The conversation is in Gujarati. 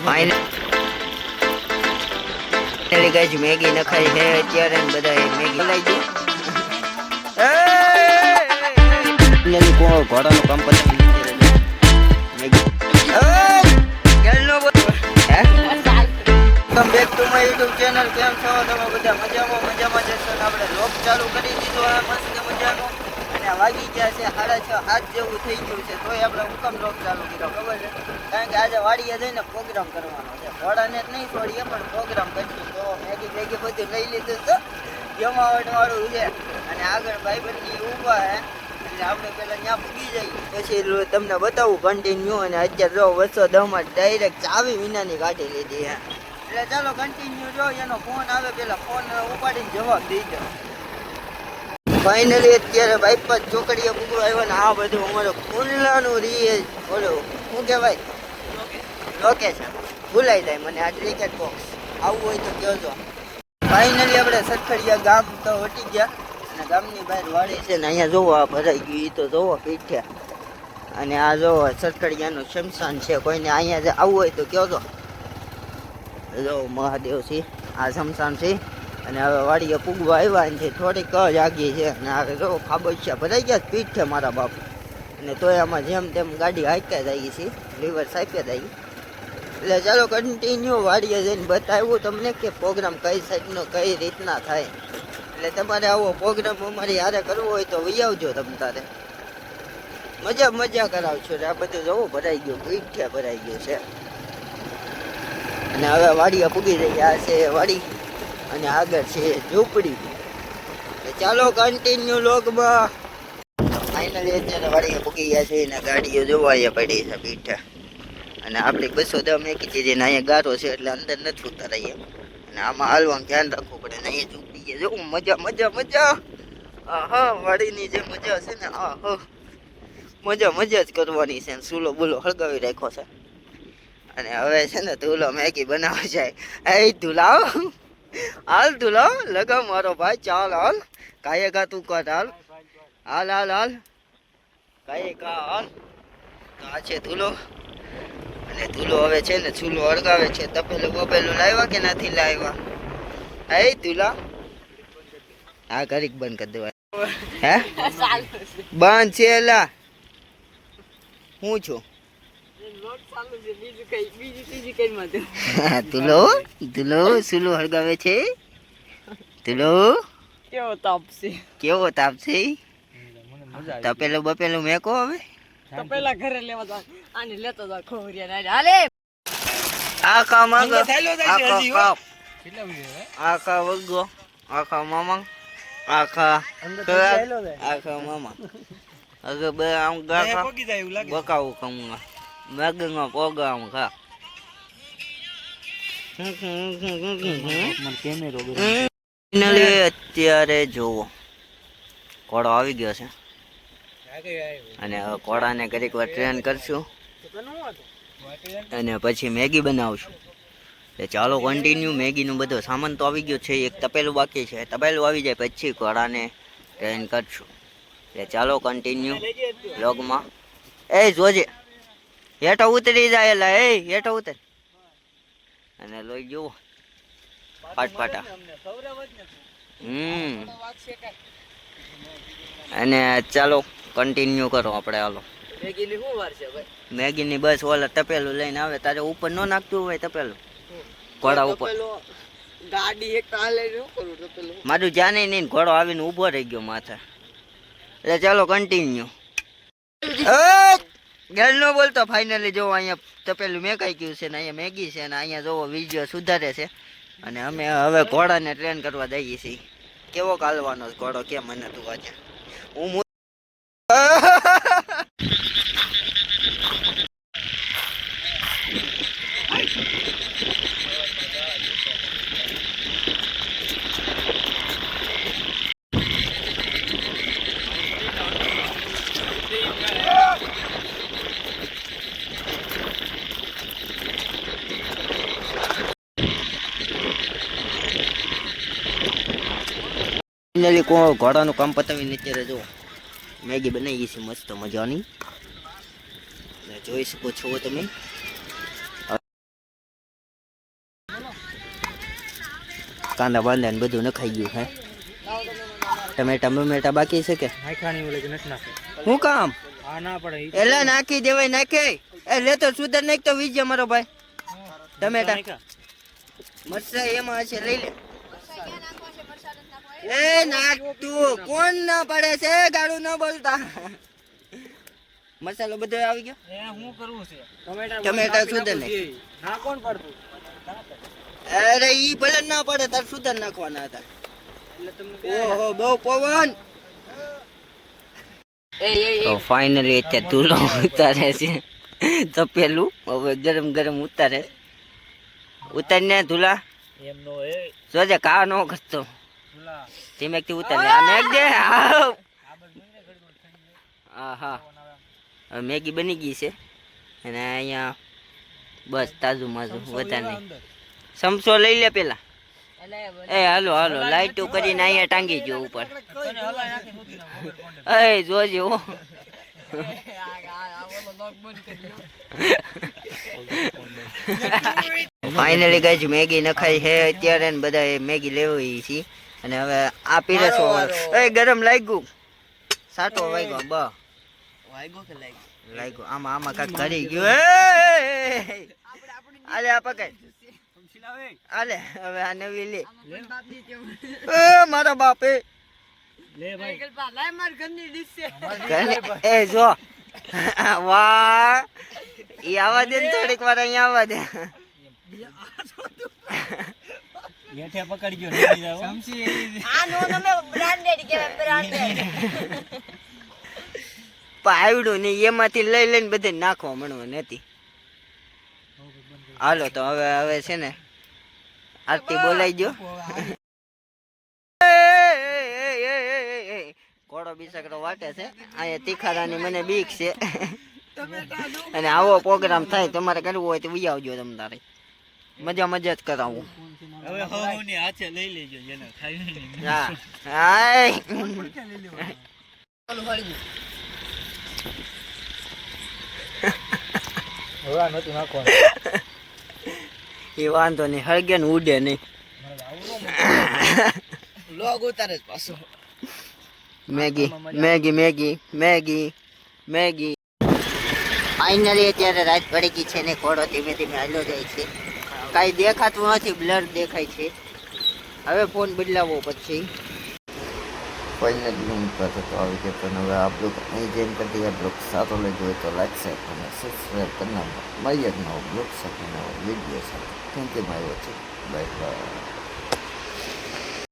ફાઇનલી ગાઈસ મેગી નખાઈ છે અત્યારે બધા મેગી લઈ દે ફાઇનલી ઘોડાનું કામ પતાવી મેગી ગેલનો welcome back to my YouTube channel. કેમ છો તમે બધા? મજામાં જશો ને આપણે લોક ચાલુ કરી દીધો આ મસ્ત મજાનો અને વાગી ગયા છે 6:30 જેવું થઈ ગયું છે તોય આપણે હુકમ લોક ચાલુ કર્યો ખબર છે કારણ કે આજે વાડીએ જઈને પ્રોગ્રામ કરવાનો છે. ઘોડાને જ નહીં છોડીએ પણ પ્રોગ્રામ કરીશું તો મેગી બધું લઈ લીધું તો જમાવટ વાળું છે અને આગળ ભાઈબંધી ઊભા હે એટલે આપણે પેલા ત્યાં પૂગી જઈએ પછી તમને બતાવું કન્ટિન્યુ. અને અત્યારે જો 210 ડાયરેક્ટ ચાવી વિનાની કાઢી લીધી હે એટલે ચાલો કન્ટિન્યુ જો. એનો ફોન આવે પેલા ફોન ઉપાડીને જવાબ દઈ દો. ફાઇનલી અત્યારે બાઇક પર ચોકડીએ પૂગવા આવ્યો ને આ બધું અમારું ખુલ્લાનું રીએ બોલો શું કહેવાય લોકેશન ભૂલાઈ જાય મને. આ ક્રિકેટ બોક્સ આવવું હોય તો કહેજો. ફાઇનલી આપણે સટખડિયા ગામ તો વટી ગયા અને ગામની બહાર વાડી છે ને અહીંયા જોવો આ ભરાઈ ગયું એ તો જોવો પીઠે. અને આ જોવો સટખડિયાનું શમશાન છે કોઈને અહીંયા આવવું હોય તો કહેજો. જો મહાદેવ છે આ શમશાન છે અને હવે વાડીએ પૂગવા આવ્યા છે થોડીક જ આગી છે અને હવે જો ખાબોચિયા ભરાઈ ગયા પીઠ છે મારા બાપ. અને તોય આમાં જેમ તેમ ગાડી હાંક્યા જાય છે લીવર સાપ્યા જાય. એટલે ચાલો કન્ટિન્યુ વાડીએ જઈને બતાવ્યું તમને કે પ્રોગ્રામ કઈ સાઈડનો કઈ રીતના થાય. એટલે તમારે આવો પ્રોગ્રામ અમારી હારે કરવો હોય તો વહી આવજો તમે તારે મજા કરાવશો. આ બધું જવું ભરાઈ ગયું પીઠે ભરાઈ ગયું છે અને હવે વાડીએ પૂગી રહી આ છે વાડી અને આગળ છે ઝૂંપડી. ચાલો કન્ટિન્યુ લોગમાં. ફાઇનલી અત્યારે વાડીએ પૂગી ગયા છે અને ગાડીઓ જોવા પડી છે પીઠે અને આપણી 210 મેકી દીધી ને અહીંયા ગારો છે એટલે અંદર નથી ઉતારાઈએ અને આમાં હાલવાનું ધ્યાન રાખવું પડે ને અહીંયા ઝૂંપડી ગયા જોવું મજા. આહા વાડીની જે મજા છે ને આહા મજા જ કરવાની છે. ચૂલો બુલો હળગાવી રાખ્યો છે અને હવે છે ને તુલો મેગી બનાવવા જાય. એ તુલાવ હાલ તુલાવ લગા મારો ભાઈ ચાલ હાલ કાયેગા તું કર હાલ કાયેગા હાલ. તો આ છે તુલો અને તુલો હવે છે ને ચૂલો હળગાવે છે. તપેલું લાવ્યા કે નથી લાવ્યા? એ તુલા આ કરીક બંધ કરી દેવાય હે બંધ છે એલા હું છું તુલો સુલો હળગાવે છે. તુલો કેવો તાપ છે તપેલું બપેલું મેકો હવે પેલા ઘરે લેવા જા આને લેતો જા ખોરિયા હાલે આખા મગ આખા વગો આખા મામા આખા મામા અગર બે આમ ગાખા બકાવું કમું મેગનો પ્રોગ્રામ ખા અત્યારે જોવો ઘોડો આવી ગયો છે અને હવે ઘોડાને ઘડીક વાર ટ્રેન કરશું અને પછી મેગી બનાવશું. ચાલો કન્ટિન્યુ. મેગીનું બધો સામાન તો આવી ગયો છે એક તપેલું બાકી છે. તપેલું આવી જાય પછી ઘોડાને ટ્રેન કરશું. એટલે ચાલો કન્ટિન્યુ વ્લોગમાં. એ જોજે હેઠો ઉતરી જાય એલા હેઠો ઉતર અને લોહી જુઓ પાટા અને ચાલો કન્ટિન્યુ કરો આપણે. હાલો મેગીની બસ ઓલા તપેલું લઈને આવે તારે ઉપર ન નાખતું હોય તપેલું ઘોડા ઉપર ગાડી એક કાલે મારું જાને નહીં ઘોડો આવીને ઊભો રહી ગયો માથે. એટલે ચાલો કન્ટિન્યુ. ગેલ નો બોલતો. ફાઇનલી જોવો અહીંયા તપેલું મેકાઈ ગયું છે ને અહીંયા મેગી છે ને અહીંયા જોવો વિડીયો સુધારે છે અને અમે હવે ઘોડાને ટ્રેન કરવા જઈએ છીએ. કેવો કાલવાનો ઘોડો કેમ મને તું આજે હું ફાઇનલી ઘોડાનું કામ પતાવીને અત્યારે જો મેગી બનાવી છે મસ્ત મજાની જોઈ શકો છો તમે. કાંદા બાંધા ને બધું નખાઈ ગયું હે ટમેટા બમેટા બાકી છે કે નાખવાની ઓલે નથી નાખે શું કામ આ ના પડે એલા નાખી દેવાય નાખે એ લે તો સુધર નાખ તો વીજે મારો ભાઈ ટમેટા મરચા એમાં હશે લઈ લે એ નાખ તું કોણ ના પડે છે ગાડું ન બોલતા મસાલો બધો આવી ગયો એ હું કરવું છે ટમેટા સુધર ને ના કોણ પડતું અરે ઈ ભલે ના પડે તાર સુધર નાખવાના હતા એટલે તમને ઓહો બહુ પવન તો ફાઇનલી અત્યારે ધૂલો ઉતારે છે તપેલું હવે ગરમ ગરમ ઉતારે ઉતારીને ધૂલા એમ નો એ જોજે કા નો કરતો ભૂલા ધીમેકથી ઉતારે આ મેક દે આવ હા હા હવે મેગી બની ગઈ છે અને અહીંયા બસ તાજું માજું વધારે નહીં સમસો લઈ લે પેલા એ હાલો હાલો લાઈટો કરીને અહીંયા ટાંગી ગયો ઉપર એ જોજે હો ફાઇનલી ગાઈસ મેગી નખાઈ છે અત્યારે ને બધા મેગી લેવી છે અને હવે આ પીરસો એ ગરમ લાગ્યું સાટો વાગ્યો બ લાગ્યો આમાં આમાં કાક કરી ગયો આલે આ પકડ આલે હવે આ નવી લે એ મારા બાપે લે ભાઈ એ જો વાહ ઈ આવા દે ને થોડીક વાર અહીંયા આવવા દે હેઠે પકડી ગયો નહીં જાવ સમસી પાવડું ને એમાંથી લઈ લઈને બધે નાખવા મળવા નથી હાલો તો હવે હવે છે ને આરતી બોલાઈ ગયો ઘોડો બિસકડો વાટે છે અહીંયા તીખારાની મને બીક છે અને આવો પ્રોગ્રામ થાય તમારે કરવું હોય તો વી આવજો તમ તારે મજા મજા જ કરાવું હવે હોની હાથે લઈ લેજો જેને ખાવી હા હાય હોવા નતું નાખવાનું એ વાંધો નહીં હળગે ને ઉડે નહીં લોગ ઉતારે પાછો Maggi Maggi Maggi Maggi Maggi finally અત્યારે રાત પડી ગઈ છે ને ઘોડો ધીમે ધીમે હાલ્યો જાય છે કાંઈ દેખાતું નથી બ્લર દેખાય છે હવે ફોન બદલાવવો પછી ફાઇનલી હું કરતો તો આવી ગયો પણ હવે આપ લોકો અહીં જેમ કરતી આ બ્લોગ સારો લાગ્યો હોય તો લાઈક શેર અને સબસ્ક્રાઈબ કરી નાખો મળીએ જ નવો બ્લોગ સાથે નવો વિડીયો સાથે thank you my watching bye bye